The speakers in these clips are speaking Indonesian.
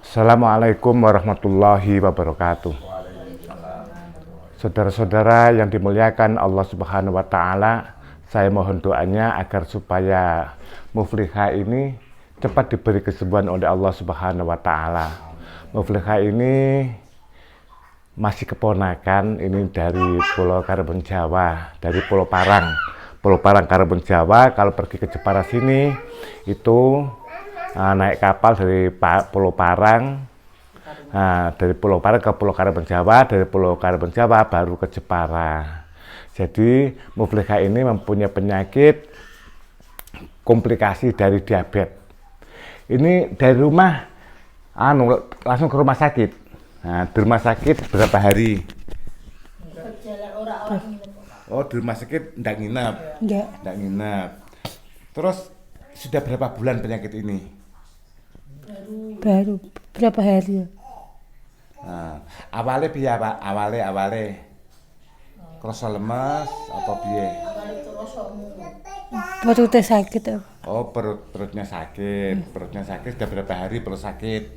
Assalamualaikum warahmatullahi wabarakatuh. Saudara-saudara yang dimuliakan Allah Subhanahu wa Ta'ala, saya mohon doanya agar supaya Muflihah ini cepat diberi kesembuhan oleh Allah Subhanahu wa Ta'ala. Muflihah ini masih keponakan ini dari Pulau Karimun Jawa, dari Pulau Parang. Pulau Parang Karimun Jawa. Kalau pergi ke Jepara sini itu naik kapal dari Pulau Parang, dari Pulau Parang ke Pulau Karimun Jawa, dari Pulau Karimun Jawa baru ke Jepara. Jadi Muflihah ini mempunyai penyakit komplikasi dari diabetes. Ini dari rumah langsung ke rumah sakit. Di rumah sakit berapa hari? Oh, di rumah sakit enggak nginep. Enggak nginep. Terus sudah berapa bulan penyakit ini? Baru berapa hari ya? Awalnya piye, Pak? Awalnya krasa lemes apa piye? Perutnya sakit apa? Oh, perutnya sakit. Perutnya sakit sudah berapa hari perut sakit?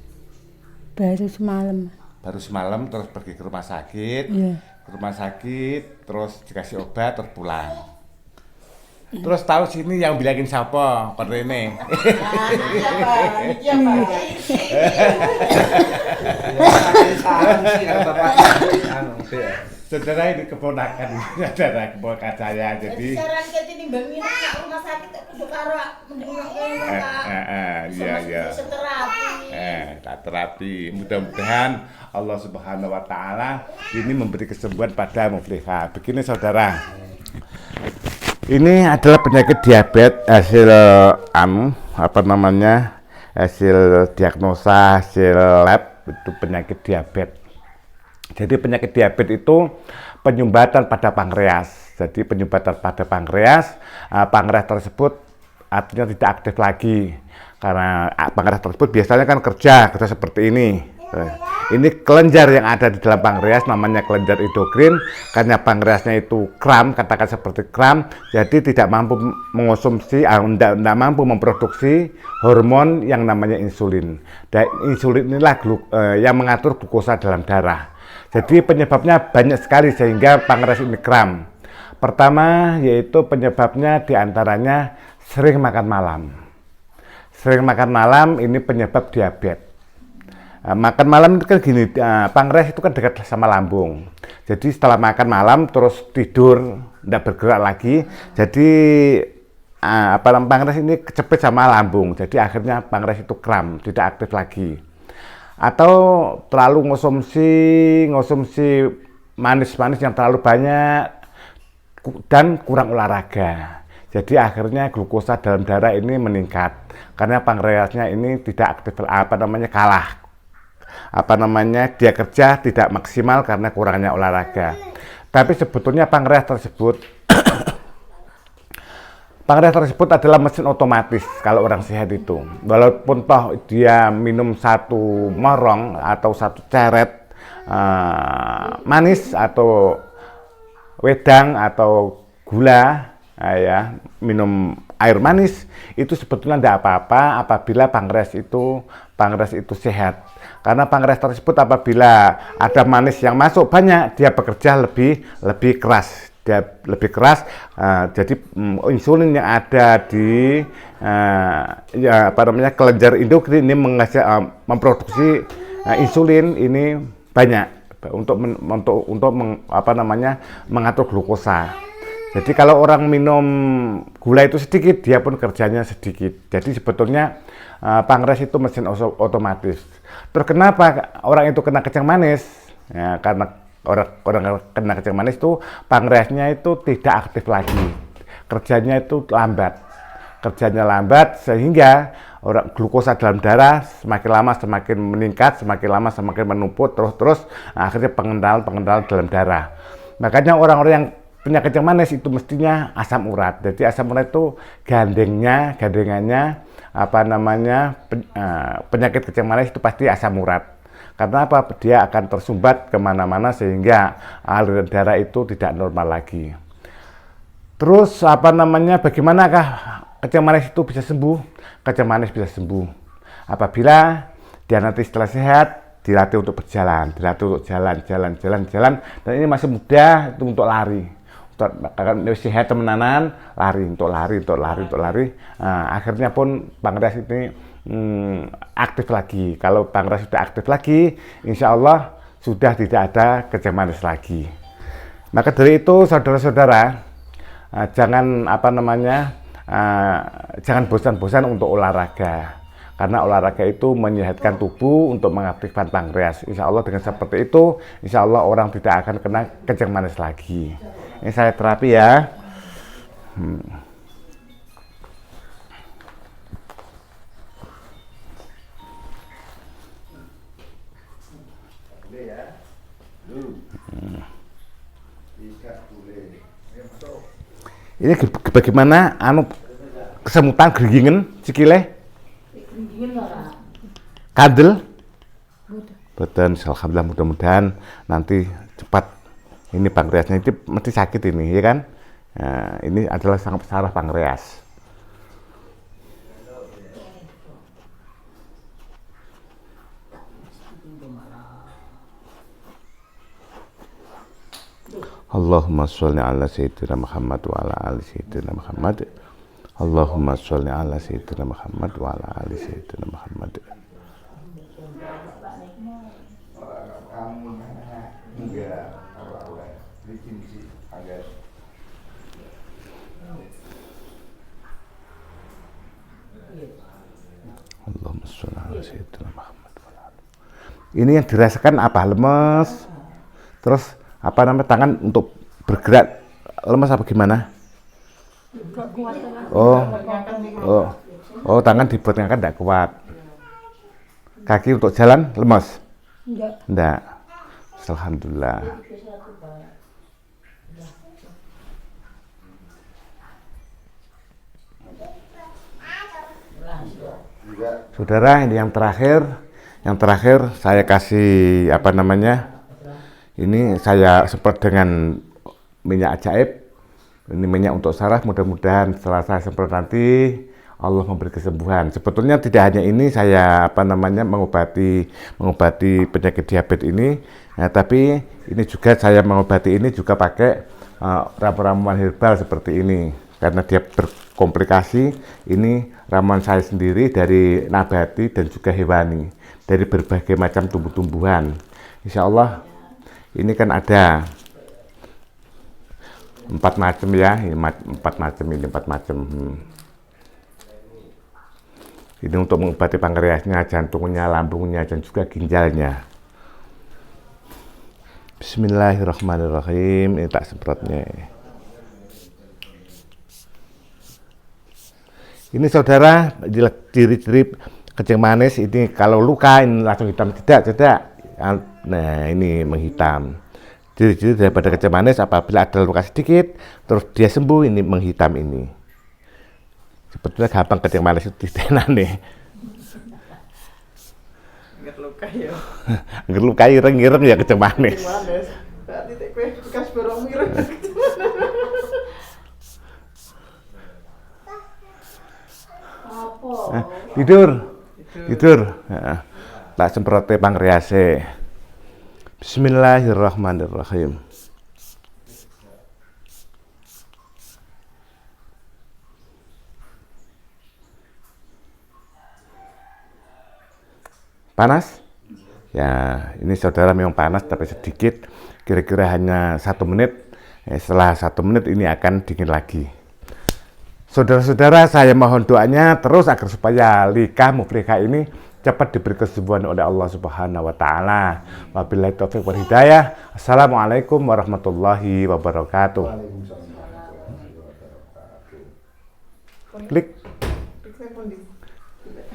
Baru semalam. Baru semalam, terus pergi ke rumah sakit. Iya. Ke rumah sakit, terus dikasih obat, terus pulang. Terus tahu sini yang bilangin siapa? Kon Rene. Saudara ini keponakan, saudara keponakan saya. Jadi saran ke timbang minum nak rumah sakit kudu karo iya. Tak terapi. Mudah-mudahan Allah Subhanahu wa Ta'ala ini memberi kesembuhan pada Muflihah. Begini saudara. Ini adalah penyakit diabetes hasil hasil diagnosa, hasil lab, itu penyakit diabetes. Jadi penyakit diabetes itu penyumbatan pada pankreas. Jadi penyumbatan pada pankreas, pankreas tersebut artinya tidak aktif lagi. Karena pankreas tersebut biasanya kan kerja seperti ini. Ini kelenjar yang ada di dalam pankreas namanya kelenjar endokrin. Karena pankreasnya itu kram, katakan seperti kram, jadi tidak mampu mengonsumsi, tidak mampu memproduksi hormon yang namanya insulin. Dan insulin inilah yang mengatur glukosa dalam darah. Jadi penyebabnya banyak sekali sehingga pankreas ini kram. Pertama yaitu penyebabnya diantaranya sering makan malam. Sering makan malam ini penyebab diabetes. Makan malam itu kan gini, pankreas itu kan dekat sama lambung. Jadi setelah makan malam terus tidur, tidak bergerak lagi. Jadi pankreas ini kecepet sama lambung. Jadi akhirnya pankreas itu kram, tidak aktif lagi. Atau terlalu ngonsumsi manis-manis yang terlalu banyak dan kurang olahraga. Jadi akhirnya glukosa dalam darah ini meningkat karena pankreasnya ini tidak aktif, kalah. Dia kerja tidak maksimal karena kurangnya olahraga. Tapi sebetulnya pankreas tersebut adalah mesin otomatis kalau orang sehat itu. Walaupun toh dia minum satu morong atau satu ceret manis atau wedang atau gula, minum air manis, itu sebetulnya tidak apa-apa apabila pankreas itu sehat. Karena pankreas tersebut apabila ada manis yang masuk banyak, dia bekerja lebih keras. Jadi insulin yang ada di kelenjar endokrin ini memproduksi insulin ini banyak untuk mengatur glukosa. Jadi kalau orang minum gula itu sedikit, dia pun kerjanya sedikit. Jadi sebetulnya pankreas itu mesin otomatis. Terus kenapa orang itu kena kecing manis? Ya, karena orang kena kecing manis itu pankreasnya itu tidak aktif lagi. Kerjanya lambat sehingga glukosa dalam darah semakin lama semakin meningkat, semakin lama semakin menumpuk terus akhirnya pengendal dalam darah. Makanya orang-orang yang punya kecing manis itu mestinya asam urat. Jadi asam urat itu gandengannya penyakit kecing manis itu pasti asam urat. Karena apa? Dia akan tersumbat kemana-mana sehingga aliran darah itu tidak normal lagi. Terus bagaimanakah kecing manis itu bisa sembuh? Kecing manis bisa sembuh apabila Dia nanti setelah sehat dilatih untuk berjalan, dilatih untuk jalan. Dan ini masih muda itu untuk lari. Akan sehat temenanan, lari. Nah, akhirnya pun pankreas ini aktif lagi. Kalau pankreas sudah aktif lagi, insya Allah sudah tidak ada kejang manis lagi. Maka dari itu saudara-saudara, jangan jangan bosan-bosan untuk olahraga. Karena olahraga itu menyehatkan tubuh untuk mengaktifkan pankreas. Insya Allah dengan seperti itu, insya Allah orang tidak akan kena kejang manis lagi. Ini saya terapi ya. Ini bagaimana kesemutan geringingan sikile? Kandel? Betul, alhamdulillah, mudah-mudahan nanti cepat ini pankreasnya itu mesti sakit ini, ya kan? Nah, ini adalah sangat saraf pankreas. Allahumma sholli ala sayyidina Muhammad wa ala ali sayyidina Muhammad. Allahumma sholli ala sayyidina Muhammad wa ala ali sayyidina Muhammad. Allahumma sholli ala sayyidina Muhammad wa ala ali. Ini yang dirasakan apa? Lemes. Terus apa namanya, tangan untuk bergerak lemas apa gimana? Oh, tangan dibuat ngangkat tidak kuat. Kaki untuk jalan lemas? Enggak. Alhamdulillah. Saudara, ini yang terakhir saya kasih apa namanya? Ini saya semprot dengan minyak ajaib. Ini minyak untuk saraf, mudah-mudahan setelah saya semprot nanti Allah memberi kesembuhan. Sebetulnya tidak hanya ini saya apa namanya mengobati penyakit diabetes ini, tapi ini juga saya mengobati ini juga pakai ramuan herbal seperti ini. Karena dia berkomplikasi, ini ramuan saya sendiri dari nabati dan juga hewani, dari berbagai macam tumbuh-tumbuhan. Insya Allah ini kan ada 4 macam ya, 4 macam. Ini untuk mengobati pankreasnya, jantungnya, lambungnya, dan juga ginjalnya. Bismillahirrahmanirrahim. Ini tak semprotnya. Ini saudara, ciri-ciri kejang manis ini kalau luka ini langsung hitam, tidak. Nah, ini menghitam. Ciri-ciri daripada kejang manis apabila ada luka sedikit, terus dia sembuh, ini menghitam ini. Sebetulnya gampang kejang manis itu tidak nih. Nggak luka ya. Nggak luka ireng-ireng ya kejang manis. Berarti kowe bekas borong ireng. Tidur. Tak semprote pankrease. Bismillahirrahmanirrahim. Panas? Ya, ini saudara memang panas tapi sedikit. Kira-kira hanya 1 menit. Setelah 1 menit ini akan dingin lagi. Saudara-saudara, saya mohon doanya terus agar supaya Lika Muflihah ini cepat diberi kesembuhan oleh Allah Subhanahu wa taala. Wabillahi taufiq wal hidayah. Assalamualaikum warahmatullahi wabarakatuh. Klik.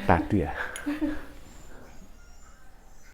Tadi ya.